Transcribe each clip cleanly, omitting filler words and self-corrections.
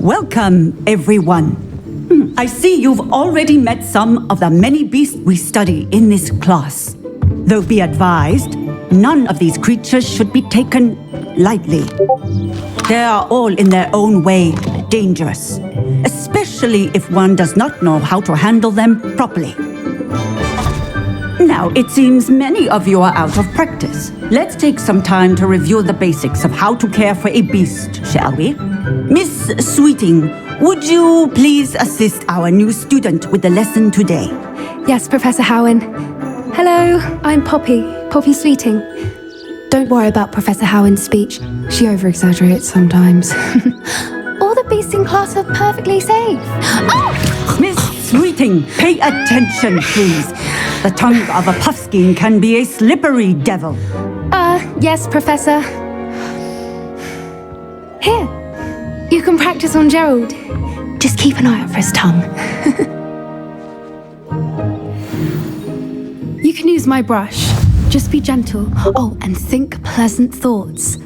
Welcome, everyone. I see you've already met some of the many beasts we study in this class. Though be advised, none of these creatures should be taken lightly. They are all in their own way dangerous, especially if one does not know how to handle them properly. Now, it seems many of you are out of practice. Let's take some time to review the basics of how to care for a beast, shall we? Miss Sweeting, would you please assist our new student with the lesson today? Yes, Professor Howen. Hello, I'm Poppy Sweeting. Don't worry about Professor Howen's speech. She over-exaggerates sometimes. All the beasts in class are perfectly safe. Oh! Miss Sweeting, pay attention, please. The tongue of a puffskein can be a slippery devil. Yes, Professor. Here, you can practice on Gerald. Just keep an eye out for his tongue. You can use my brush. Just be gentle. Oh, and think pleasant thoughts.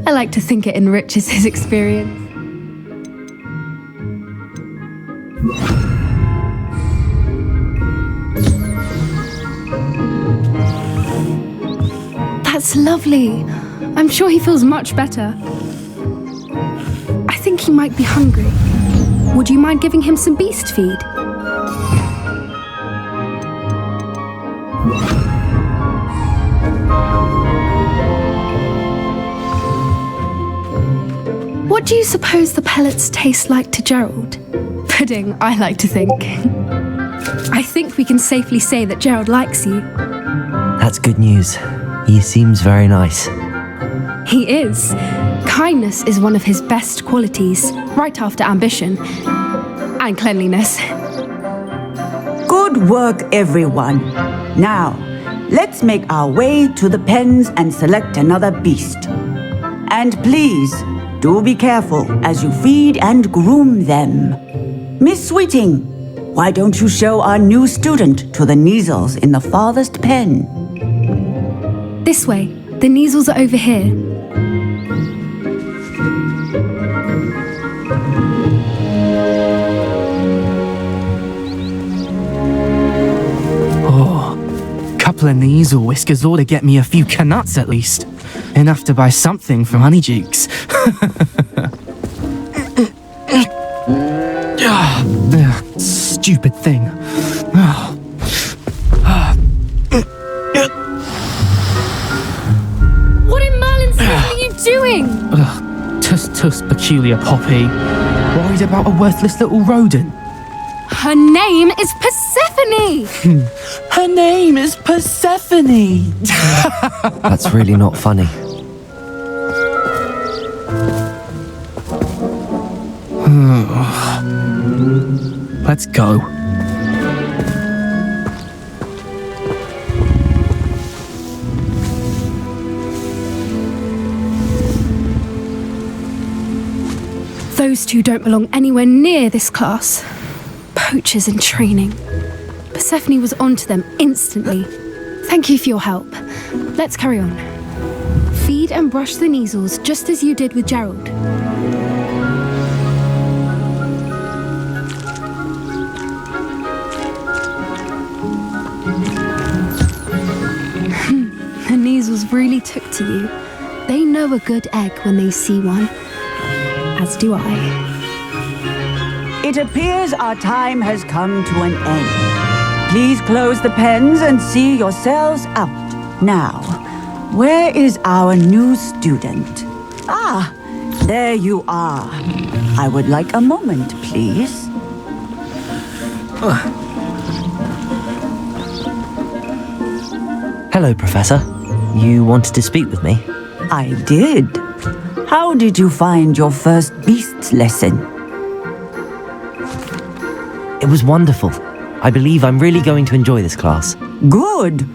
I like to think it enriches his experience. That's lovely. I'm sure he feels much better. I think he might be hungry. Would you mind giving him some beast feed? What do you suppose the pellets taste like to Gerald? Pudding, I like to think. I think we can safely say that Gerald likes you. That's good news. He seems very nice. He is. Kindness is one of his best qualities, right after ambition and cleanliness. Good work, everyone. Now, let's make our way to the pens and select another beast. And please, do be careful as you feed and groom them. Miss Sweeting, why don't you show our new student to the Neasels in the farthest pen? This way. The Neasels are over here. Couple of Neasel whiskers ought to get me a few canuts at least. Enough to buy something from Honeydukes. Stupid thing. What in Merlin's name are you doing? Tuss, peculiar Poppy. Worried about a worthless little rodent. Her name is Persephone! Her name is Persephone! That's really not funny. Let's go. Those two don't belong anywhere near this class. Poachers in training. Persephone was onto them instantly. Thank you for your help. Let's carry on. Feed and brush the Neasels just as you did with Gerald. The Neasels really took to you. They know a good egg when they see one. As do I. It appears our time has come to an end. Please close the pens and see yourselves out. Now, where is our new student? Ah, there you are. I would like a moment, please. Hello, Professor. You wanted to speak with me? I did. How did you find your first beasts lesson? It was wonderful. I believe I'm really going to enjoy this class. Good.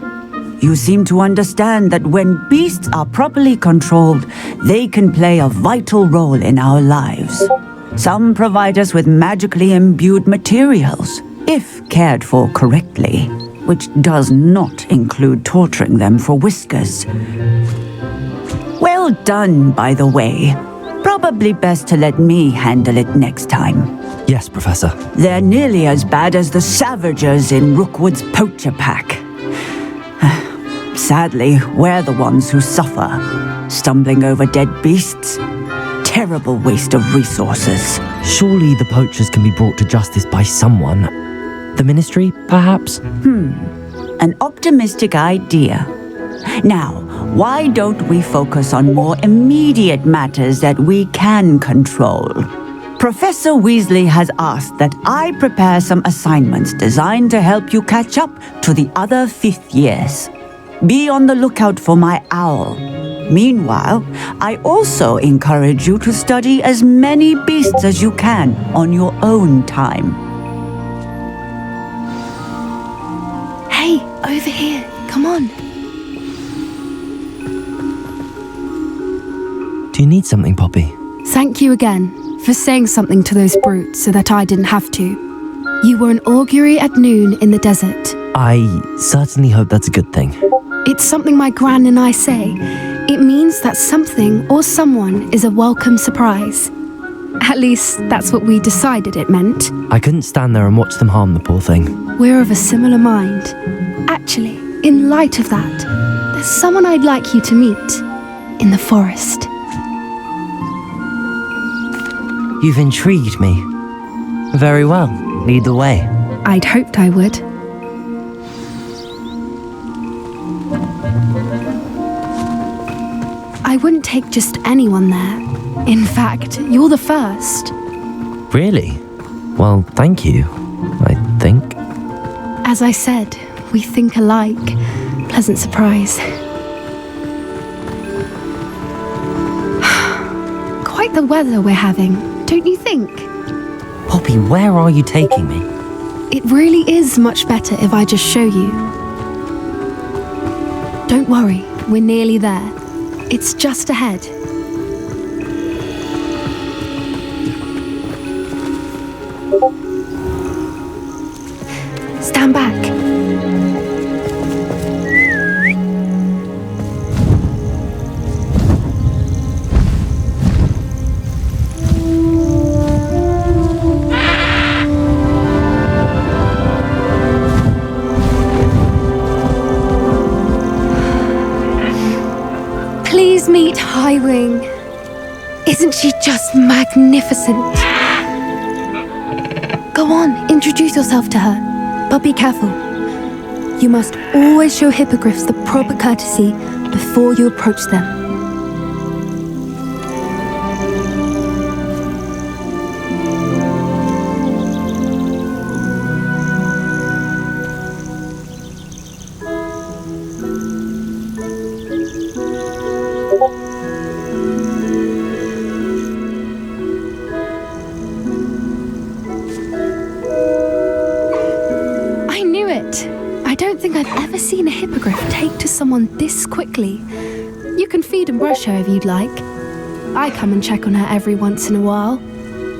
You seem to understand that when beasts are properly controlled, they can play a vital role in our lives. Some provide us with magically imbued materials, if cared for correctly, which does not include torturing them for whiskers. Well done, by the way. Probably best to let me handle it next time. Yes, Professor. They're nearly as bad as the Savagers in Rookwood's poacher pack. Sadly, we're the ones who suffer, stumbling over dead beasts. Terrible waste of resources. Surely the poachers can be brought to justice by someone. The Ministry, perhaps? An optimistic idea. Now, why don't we focus on more immediate matters that we can control? Professor Weasley has asked that I prepare some assignments designed to help you catch up to the other 5th years. Be on the lookout for my owl. Meanwhile, I also encourage you to study as many beasts as you can on your own time. Hey, over here. Come on. Do you need something, Poppy? Thank you again for saying something to those brutes so that I didn't have to. You were an augury at noon in the desert. I certainly hope that's a good thing. It's something my gran and I say. It means that something or someone is a welcome surprise. At least, that's what we decided it meant. I couldn't stand there and watch them harm the poor thing. We're of a similar mind. Actually, in light of that, there's someone I'd like you to meet in the forest. You've intrigued me. Very well. Lead the way. I'd hoped I would. I wouldn't take just anyone there. In fact, you're the first. Really? Well, thank you, I think. As I said, we think alike. Pleasant surprise. Quite the weather we're having, don't you think? Poppy, where are you taking me? It really is much better if I just show you. Don't worry, we're nearly there. It's just ahead. Stand back. Please meet Highwing. Isn't she just magnificent? Go on, introduce yourself to her. But be careful. You must always show hippogriffs the proper courtesy before you approach them. I don't think I've ever seen a hippogriff take to someone this quickly. You can feed and brush her if you'd like. I come and check on her every once in a while.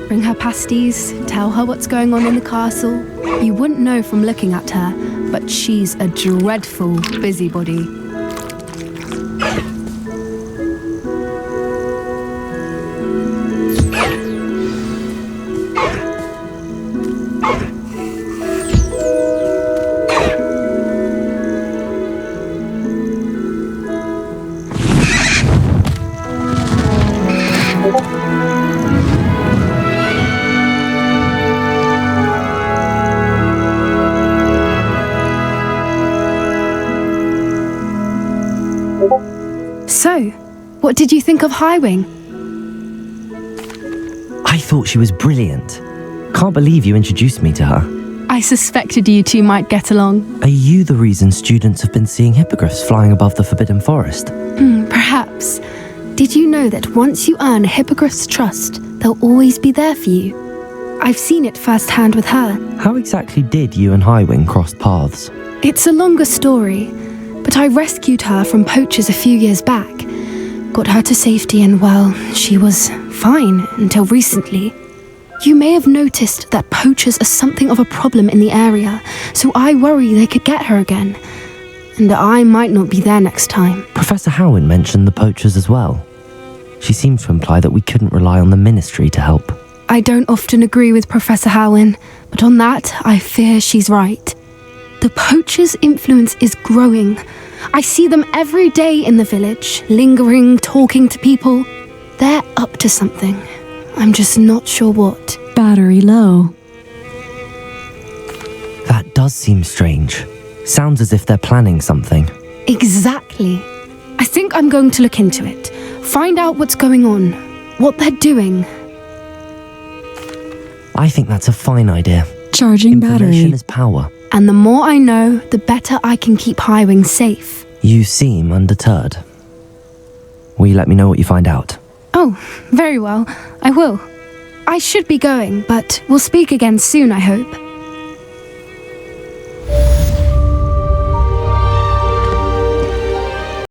Bring her pasties, tell her what's going on in the castle. You wouldn't know from looking at her, but she's a dreadful busybody. So, what did you think of Highwing? I thought she was brilliant. Can't believe you introduced me to her. I suspected you two might get along. Are you the reason students have been seeing hippogriffs flying above the Forbidden Forest? Perhaps. Did you know that once you earn a hippogriff's trust, they'll always be there for you? I've seen it firsthand with her. How exactly did you and Highwing cross paths? It's a longer story, but I rescued her from poachers a few years back. Got her to safety and, well, she was fine until recently. You may have noticed that poachers are something of a problem in the area, so I worry they could get her again. And I might not be there next time. Professor Howin mentioned the poachers as well. She seems to imply that we couldn't rely on the Ministry to help. I don't often agree with Professor Howin, but on that, I fear she's right. The poachers' influence is growing. I see them every day in the village, lingering, talking to people. They're up to something. I'm just not sure what. Battery low. That does seem strange. Sounds as if they're planning something. Exactly. I think I'm going to look into it. Find out what's going on, what they're doing. I think that's a fine idea. Charging Information battery. is power. And the more I know, the better I can keep Highwing safe. You seem undeterred. Will you let me know what you find out? Oh, very well. I will. I should be going, but we'll speak again soon, I hope.